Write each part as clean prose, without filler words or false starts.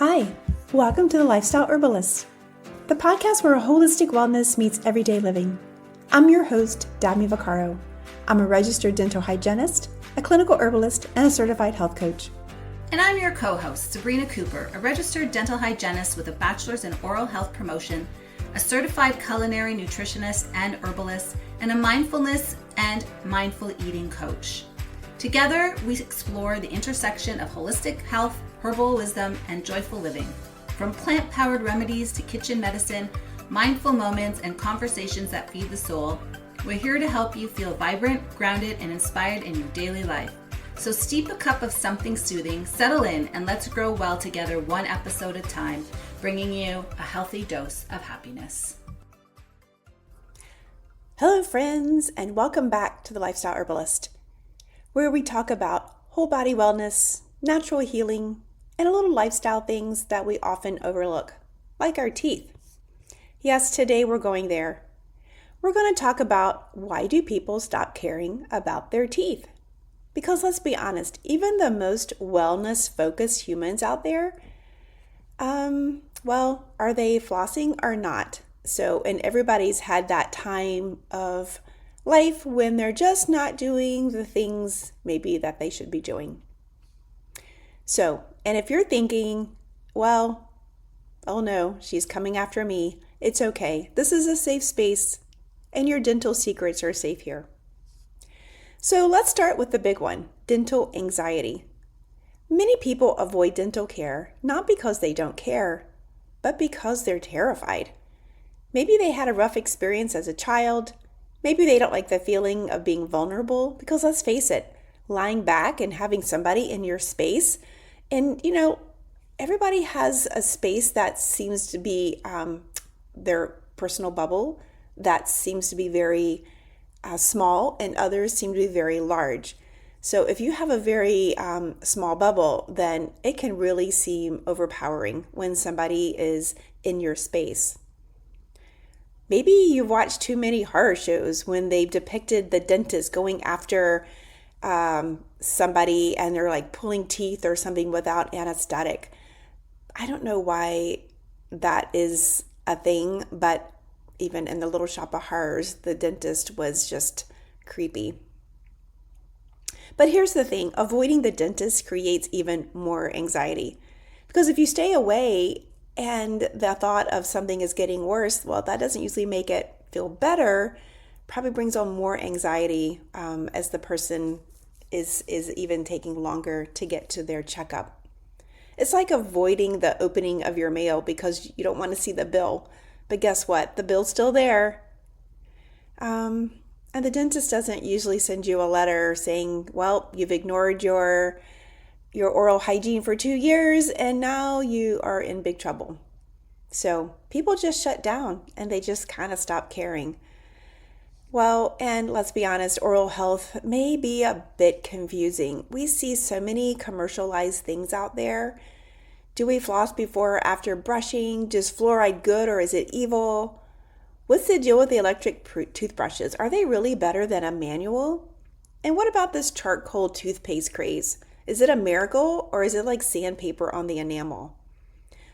Hi, welcome to the Lifestyle Herbalists, the podcast where holistic wellness meets everyday living. I'm your host, Dabney-BS. I'm a registered dental hygienist, a clinical herbalist, and a certified health coach. And I'm your co-host, Sabrina Cooper, a registered dental hygienist with a bachelor's in oral health promotion, a certified culinary nutritionist and herbalist, and a mindfulness and mindful eating coach. Together, we explore the intersection of holistic health, herbal wisdom, and joyful living. From plant-powered remedies to kitchen medicine, mindful moments, and conversations that feed the soul, we're here to help you feel vibrant, grounded, and inspired in your daily life. So steep a cup of something soothing, settle in, and let's grow well together one episode at a time, bringing you a healthy dose of happiness. Hello, friends, and welcome back to the Lifestyle Herbalist, where we talk about whole body wellness, natural healing, and a little lifestyle things that we often overlook, like our teeth. Yes, today we're going there. We're going to talk about why do people stop caring about their teeth? Because let's be honest, even the most wellness-focused humans out there, are they flossing or not? And everybody's had that time of life when they're just not doing the things maybe that they should be doing. And if you're thinking, well, oh no, she's coming after me, it's okay. This is a safe space and your dental secrets are safe here. So let's start with the big one, dental anxiety. Many people avoid dental care, not because they don't care, but because they're terrified. Maybe they had a rough experience as a child. Maybe they don't like the feeling of being vulnerable because let's face it, lying back and having somebody in your space. And, everybody has a space that seems to be their personal bubble that seems to be very small, and others seem to be very large. So if you have a very small bubble, then it can really seem overpowering when somebody is in your space. Maybe you've watched too many horror shows when they've depicted the dentist going after somebody and they're like pulling teeth or something without anesthetic. I don't know why that is a thing, but even in the Little Shop of Horrors, the dentist was just creepy. But here's the thing, avoiding the dentist creates even more anxiety. Because if you stay away and the thought of something is getting worse, well, that doesn't usually make it feel better, probably brings on more anxiety as the person is even taking longer to get to their checkup. It's like avoiding the opening of your mail because you don't want to see the bill. But guess what? The bill's still there. And the dentist doesn't usually send you a letter saying, well, you've ignored your oral hygiene for 2 years and now you are in big trouble. So people just shut down and they just kind of stop caring. Well, and let's be honest, oral health may be a bit confusing. We see so many commercialized things out there. Do we floss before or after brushing? Is fluoride good or is it evil? What's the deal with the electric toothbrushes? Are they really better than a manual? And what about this charcoal toothpaste craze? Is it a miracle or is it like sandpaper on the enamel?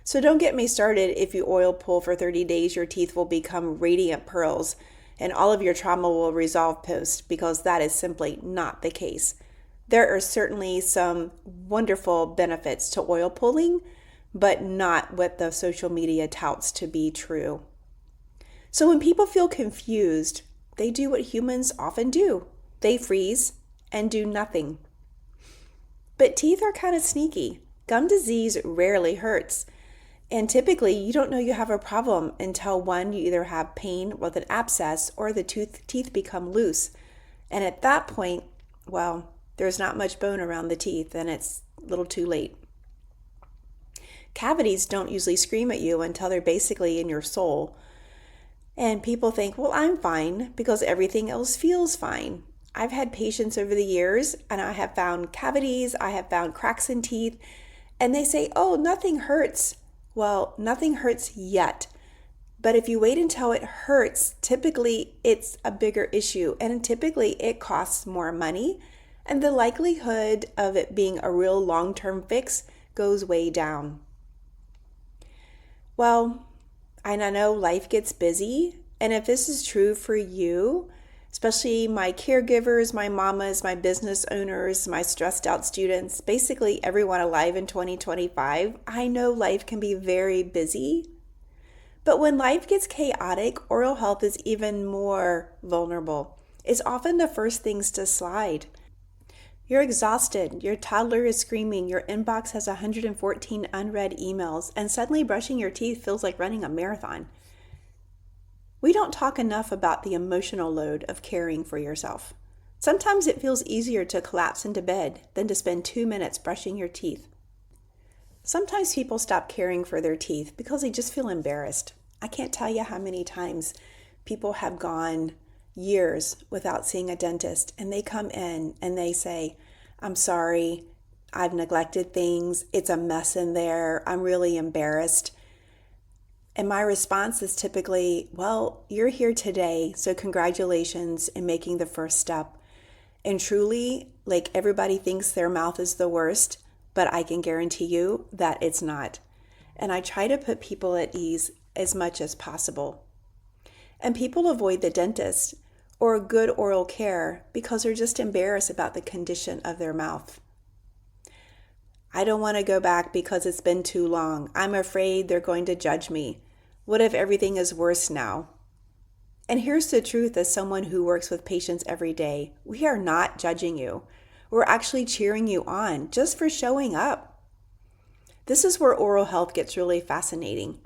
So don't get me started. If you oil pull for 30 days, your teeth will become radiant pearls and all of your trauma will resolve post, because that is simply not the case. There are certainly some wonderful benefits to oil pulling, but not what the social media touts to be true. So when people feel confused, they do what humans often do. They freeze and do nothing. But teeth are kind of sneaky. Gum disease rarely hurts. And typically, you don't know you have a problem until you either have pain with an abscess or the teeth become loose. And at that point, well, there's not much bone around the teeth and it's a little too late. Cavities don't usually scream at you until they're basically in your soul. And people think, well, I'm fine because everything else feels fine. I've had patients over the years and I have found cavities, I have found cracks in teeth, and they say, oh, nothing hurts. Well, nothing hurts yet. But if you wait until it hurts, typically it's a bigger issue and typically it costs more money and the likelihood of it being a real long-term fix goes way down. Well, and I know life gets busy, and if this is true for you, especially my caregivers, my mamas, my business owners, my stressed out students, basically everyone alive in 2025, I know life can be very busy. But when life gets chaotic, oral health is even more vulnerable. It's often the first things to slide. You're exhausted, your toddler is screaming, your inbox has 114 unread emails, and suddenly brushing your teeth feels like running a marathon. We don't talk enough about the emotional load of caring for yourself. Sometimes it feels easier to collapse into bed than to spend 2 minutes brushing your teeth. Sometimes people stop caring for their teeth because they just feel embarrassed. I can't tell you how many times people have gone years without seeing a dentist, and they come in and they say, "I'm sorry, I've neglected things. It's a mess in there. I'm really embarrassed." And my response is typically, "Well, you're here today, so congratulations in making the first step." And truly, like, everybody thinks their mouth is the worst, but I can guarantee you that it's not. And I try to put people at ease as much as possible. And people avoid the dentist or good oral care because they're just embarrassed about the condition of their mouth. "I don't want to go back because it's been too long. I'm afraid they're going to judge me. What if everything is worse now?" And here's the truth, as someone who works with patients every day, we are not judging you. We're actually cheering you on just for showing up. This is where oral health gets really fascinating.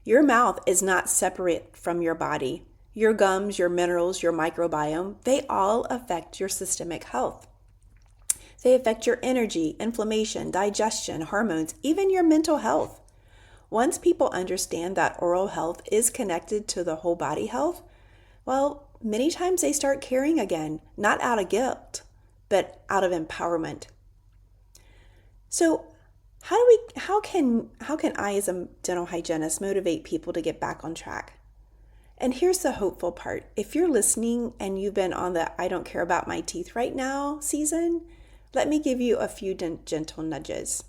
Your mouth is not separate from your body. Your gums, your minerals, your microbiome, they all affect your systemic health. They affect your energy, inflammation, digestion, hormones, even your mental health. Once people understand that oral health is connected to the whole body health, well, many times they start caring again, not out of guilt, but out of empowerment. So, how can I as a dental hygienist motivate people to get back on track? And here's the hopeful part. If you're listening and you've been on the "I don't care about my teeth right now" season, let me give you a few gentle nudges.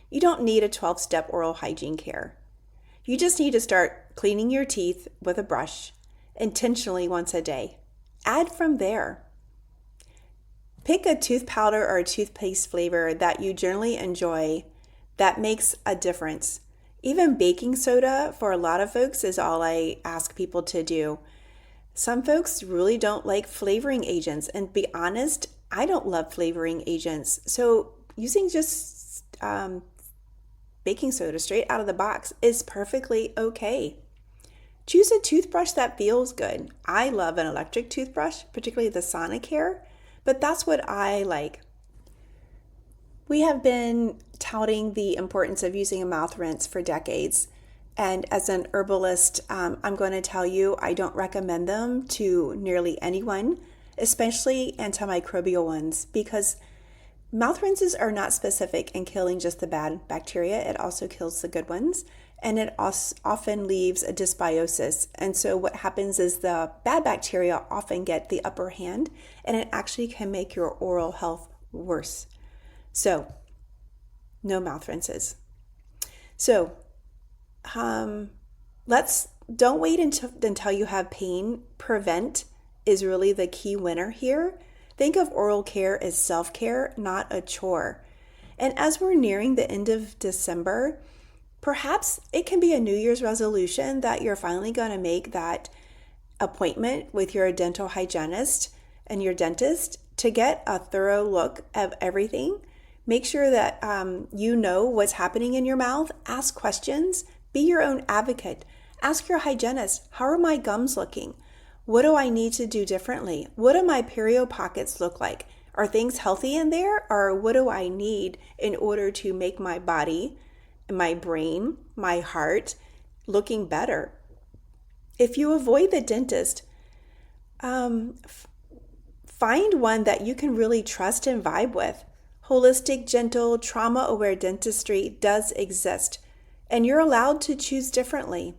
You don't need a 12-step oral hygiene care. You just need to start cleaning your teeth with a brush intentionally once a day. Add from there. Pick a tooth powder or a toothpaste flavor that you generally enjoy that makes a difference. Even baking soda for a lot of folks is all I ask people to do. Some folks really don't like flavoring agents, and to be honest, I don't love flavoring agents. So using just baking soda straight out of the box is perfectly okay. Choose a toothbrush that feels good. I love an electric toothbrush, particularly the Sonicare, but that's what I like. We have been touting the importance of using a mouth rinse for decades. And as an herbalist, I'm going to tell you, I don't recommend them to nearly anyone, especially antimicrobial ones, because mouth rinses are not specific in killing just the bad bacteria. It also kills the good ones, and it often leaves a dysbiosis. And so what happens is the bad bacteria often get the upper hand, and it actually can make your oral health worse. So, no mouth rinses. So, don't wait until you have pain. Prevent is really the key winner here. Think of oral care as self-care, not a chore. And as we're nearing the end of December, perhaps it can be a New Year's resolution that you're finally going to make that appointment with your dental hygienist and your dentist to get a thorough look of everything. Make sure that you know what's happening in your mouth. Ask questions. Be your own advocate. Ask your hygienist, how are my gums looking? What do I need to do differently? What do my perio pockets look like? Are things healthy in there? Or what do I need in order to make my body, my brain, my heart looking better? If you avoid the dentist, find one that you can really trust and vibe with. Holistic, gentle, trauma-aware dentistry does exist, and you're allowed to choose differently.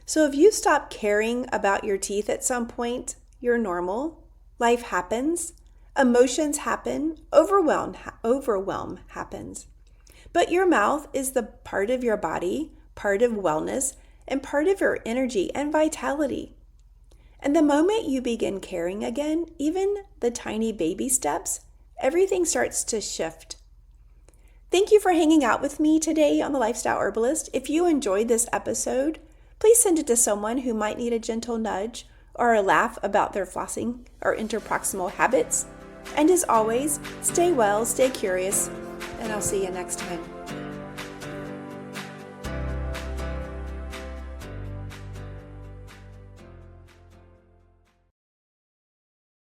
So if you stop caring about your teeth at some point, you're normal. Life happens. Emotions happen. Overwhelm happens. But your mouth is the part of your body part of wellness, and part of your energy and vitality. And the moment you begin caring again, even the tiny baby steps, everything starts to shift. Thank you for hanging out with me today on the Lifestyle Herbalist. If you enjoyed this episode, please send it to someone who might need a gentle nudge or a laugh about their flossing or interproximal habits. And as always, stay well, stay curious, and I'll see you next time.